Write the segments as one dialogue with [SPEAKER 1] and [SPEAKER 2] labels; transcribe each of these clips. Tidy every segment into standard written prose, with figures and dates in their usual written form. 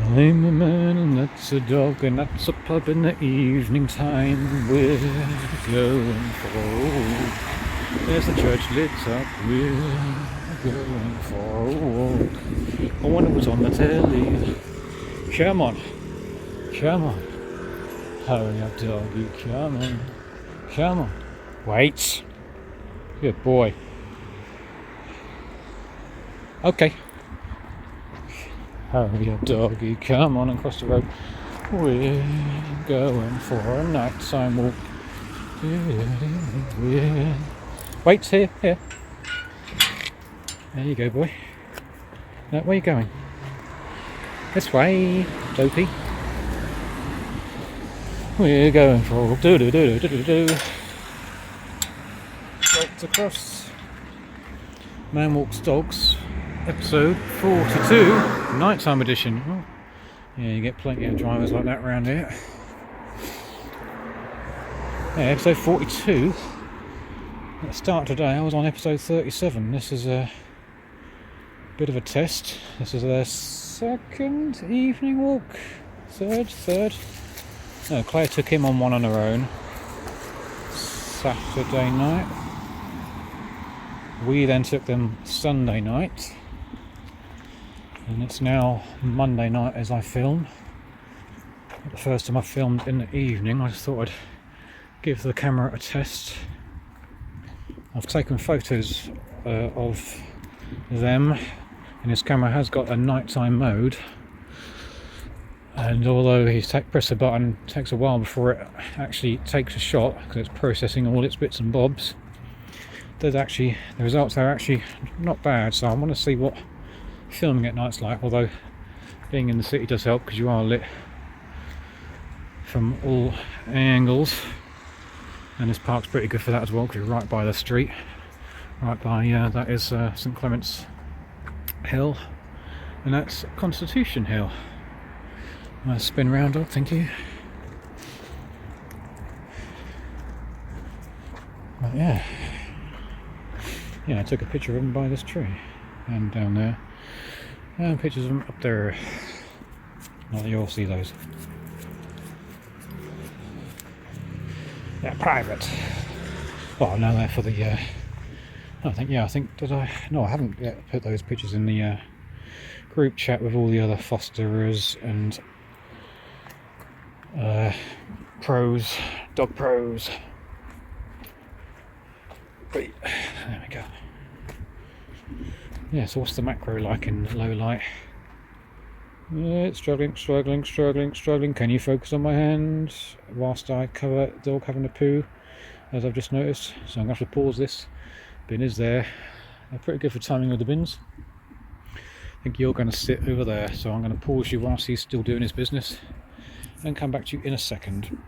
[SPEAKER 1] I'm a man and that's a dog and that's a pub in the evening time. We're going for a walk. There's the church lit up. We're going for a walk. I wonder what's on the telly. Come on. Come on. Hurry up, doggy. Come on. Come on. Wait. Good boy. Okay. Hurry up, doggy, come on across the road. We're going for a nighttime walk. Wait, here. There you go, boy. Now, where are you going? This way, dopey. We're going for a walk. Right across. Man Walks Dogs. Episode 42, nighttime edition. Oh, yeah, you get plenty of drivers like that around here. Yeah, episode 42. At the start today, I was on episode 37. This is a bit of a test. This is their second evening walk. Third. No, Claire took him on one on her own. Saturday night. We then took them Sunday night. And it's now Monday night as I film. The first time I filmed in the evening, I just thought I'd give the camera a test. I've taken photos of them, and this camera has got a nighttime mode. And although he's pressed the button, it takes a while before it actually takes a shot because it's processing all its bits and bobs. The results are actually not bad, so I want to see what filming at night's like, although being in the city does help because you are lit from all angles, and this park's pretty good for that as well because you're right by the street, right by that is St Clement's Hill, and that's Constitution Hill. Nice spin round, dog, thank you. But yeah, I took a picture of him by this tree and down there. And pictures of them up there. Not that you'll see those. Yeah, private. Well, no, they're for the. I think did I? No, I haven't yet put those pictures in the group chat with all the other fosterers and pros, dog pros. But, there we go. Yeah, so what's the macro like in low light? It's struggling. Can you focus on my hand whilst I cover the dog having a poo, as I've just noticed? So I'm going to have to pause this. Bin is there. They're pretty good for timing with the bins. I think you're going to sit over there, so I'm going to pause you whilst he's still doing his business and come back to you in a second.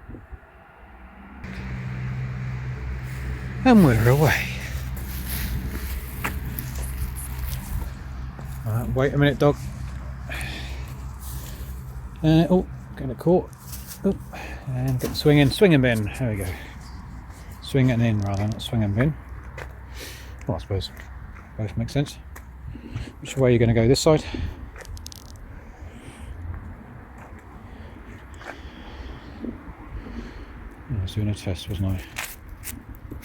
[SPEAKER 1] And we're away. Wait a minute, dog. Oh, get it caught. Oh, and get the swing and bin. There we go. Swing and in rather, not swing and bin. Well, I suppose both make sense. Which way are you going to go? This side? I was doing a test, wasn't I?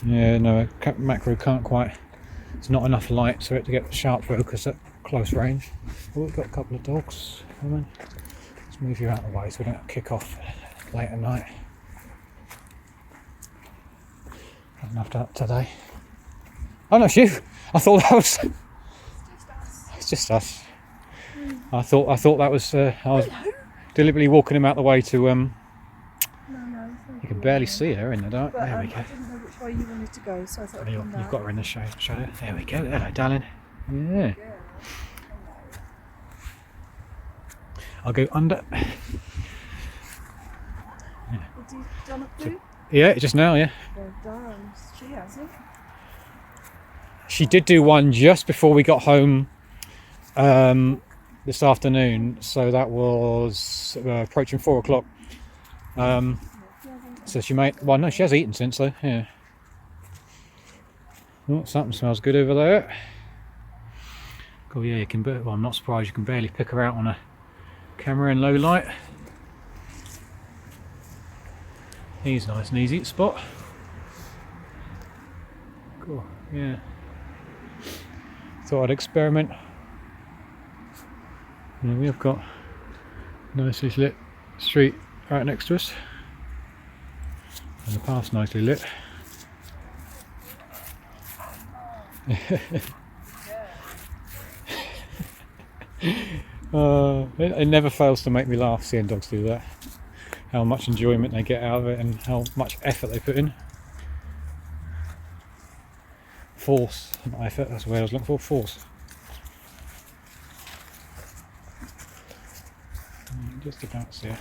[SPEAKER 1] Yeah, no, macro can't quite. It's not enough light for it to get sharp focus at close range. Oh, we've got a couple of dogs coming. Let's move you out of the way so we don't kick off late at night. Haven't have that today. Oh no, it's you! I thought that was. It's just us. I thought that was. I was deliberately walking him out the way to.
[SPEAKER 2] No,
[SPEAKER 1] You can barely see her in the dark.
[SPEAKER 2] but,
[SPEAKER 1] there we go.
[SPEAKER 2] I didn't know which way you wanted to go, so I thought I'd come
[SPEAKER 1] You've
[SPEAKER 2] down.
[SPEAKER 1] got her in the shadow. There we go. Hello, darling. Yeah. I'll go under.
[SPEAKER 2] Did you done a poo?
[SPEAKER 1] Yeah, just now. Yeah.
[SPEAKER 2] Well done. She hasn't.
[SPEAKER 1] She did do one just before we got home this afternoon, so that was approaching 4 o'clock. So she might. Well, no, she has eaten since though. Yeah. Oh, something smells good over there. Oh yeah, you can. Well, I'm not surprised. You can barely pick her out on a Camera in low light. He's nice and easy to spot. Cool, yeah. Thought I'd experiment. And we have got a nicely lit street right next to us. And the path's nicely lit. It never fails to make me laugh seeing dogs do that. How much enjoyment they get out of it and how much effort they put in. Force, not effort, that's the word I was looking for, force. Just about see it.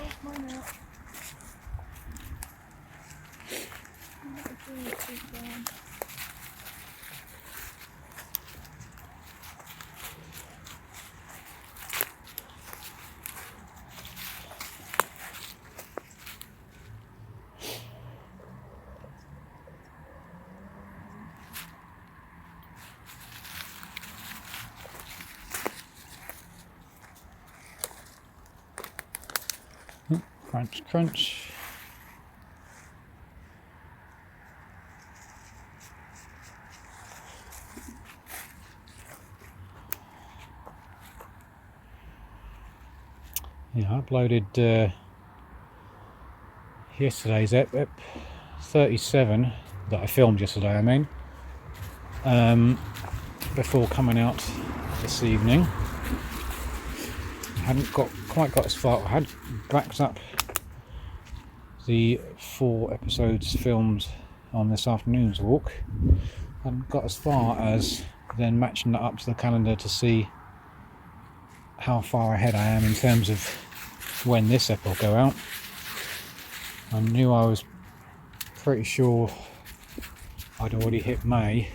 [SPEAKER 1] Crunch, crunch. Yeah, I uploaded yesterday's ep 37 that I filmed yesterday, I mean, before coming out this evening. I hadn't quite got as far. I had backed up the 4 episodes filmed on this afternoon's walk. I hadn't got as far as then matching that up to the calendar to see how far ahead I am in terms of when this ep will go out. I knew I was pretty sure I'd already hit May,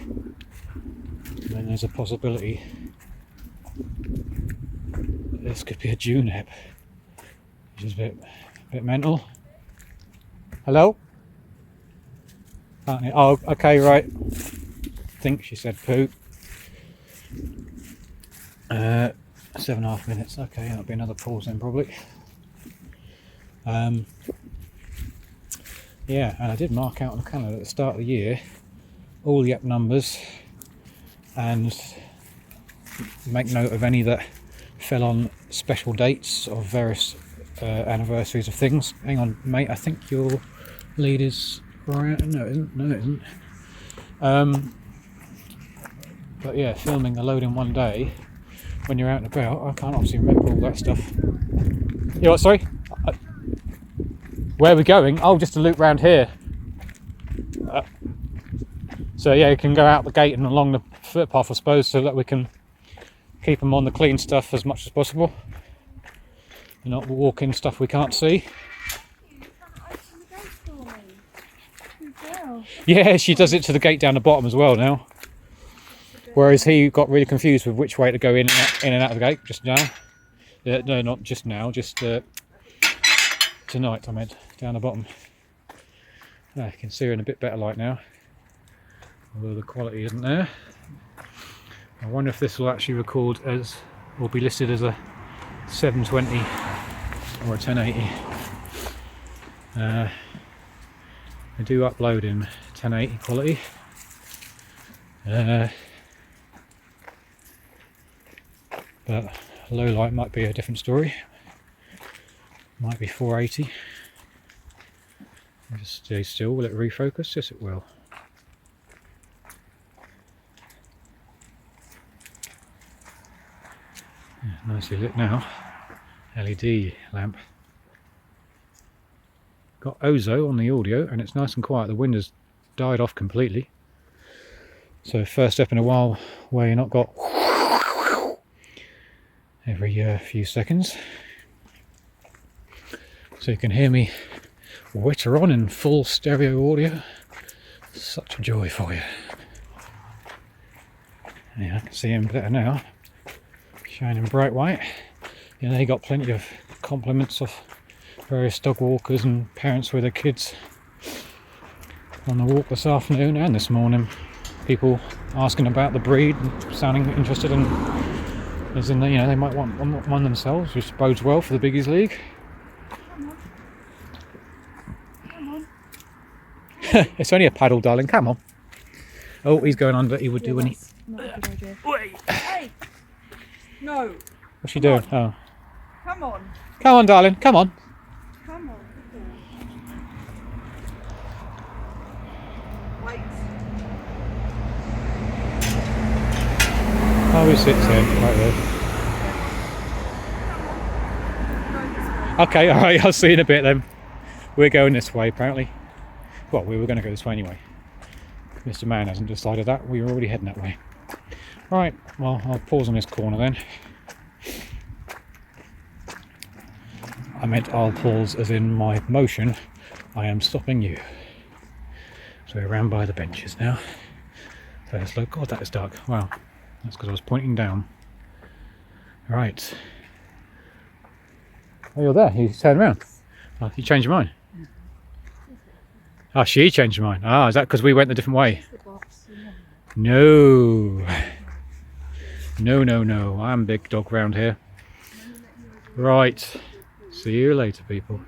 [SPEAKER 1] and then there's a possibility that this could be a June ep, which is a bit mental. Hello? Oh, okay, right. I think she said poo. 7.5 minutes. Okay, that'll be another pause then probably. Yeah, and I did mark out on the calendar at the start of the year all the ep numbers and make note of any that fell on special dates of various anniversaries of things. Hang on, mate, I think your lead is right. No, it isn't. No, it isn't. But yeah, filming a load in one day when you're out and about, I can't obviously remember all that stuff. You know what, sorry? Where are we going? Oh, just a loop round here. So yeah, you can go out the gate and along the footpath, I suppose, so that we can keep them on the clean stuff as much as possible. And not walking stuff we can't see. Yeah, she does it to the gate down the bottom as well now. Whereas he got really confused with which way to go in and out of the gate just now. No, not just now, just tonight I meant, down the bottom. You can see her in a bit better light now, although the quality isn't there. I wonder if this will actually record as, or be listed as a 720 or a 1080. I do upload in 1080 quality. But low light might be a different story. Might be 480. Just stay still. Will it refocus? Yes, it will. Yeah, nicely lit now. LED lamp. Got Ozo on the audio, and it's nice and quiet. The wind has died off completely. So first step in a while where you're not got every few seconds. So you can hear me witter on in full stereo audio. Such a joy for you. Yeah, I can see him better now. Shining bright white. You know, they got plenty of compliments of various dog walkers and parents with their kids on the walk this afternoon and this morning. People asking about the breed and sounding interested in As in, you know, they might want one themselves, which bodes well for the Biggies League.
[SPEAKER 2] Come on. Come on.
[SPEAKER 1] It's only a paddle, darling. Come on. Oh, he's going under. He would do when he.
[SPEAKER 2] That's not a good idea.
[SPEAKER 1] Wait.
[SPEAKER 2] Hey! No!
[SPEAKER 1] What's she doing? Oh,
[SPEAKER 2] Come on!
[SPEAKER 1] come on, darling. Come on.
[SPEAKER 2] Come on. Wait.
[SPEAKER 1] Oh, he sits in right there.
[SPEAKER 2] Go this way.
[SPEAKER 1] Okay, all right. I'll see you in a bit then. We're going this way, apparently. Well, we were going to go this way anyway. Mr. Man hasn't decided that. We were already heading that way. Right. Well, I'll pause on this corner then. I meant I'll pause as in my motion. I am stopping you. So we're around by the benches now. So it's like, God, that is dark. Wow. That's because I was pointing down. Right. Oh, you're there. You turned around. Oh, you changed your mind. Oh, she changed her mind. Ah, is that because we went a different way?
[SPEAKER 2] The box, you know.
[SPEAKER 1] No. No. I'm big dog round here. Right. See you later, people.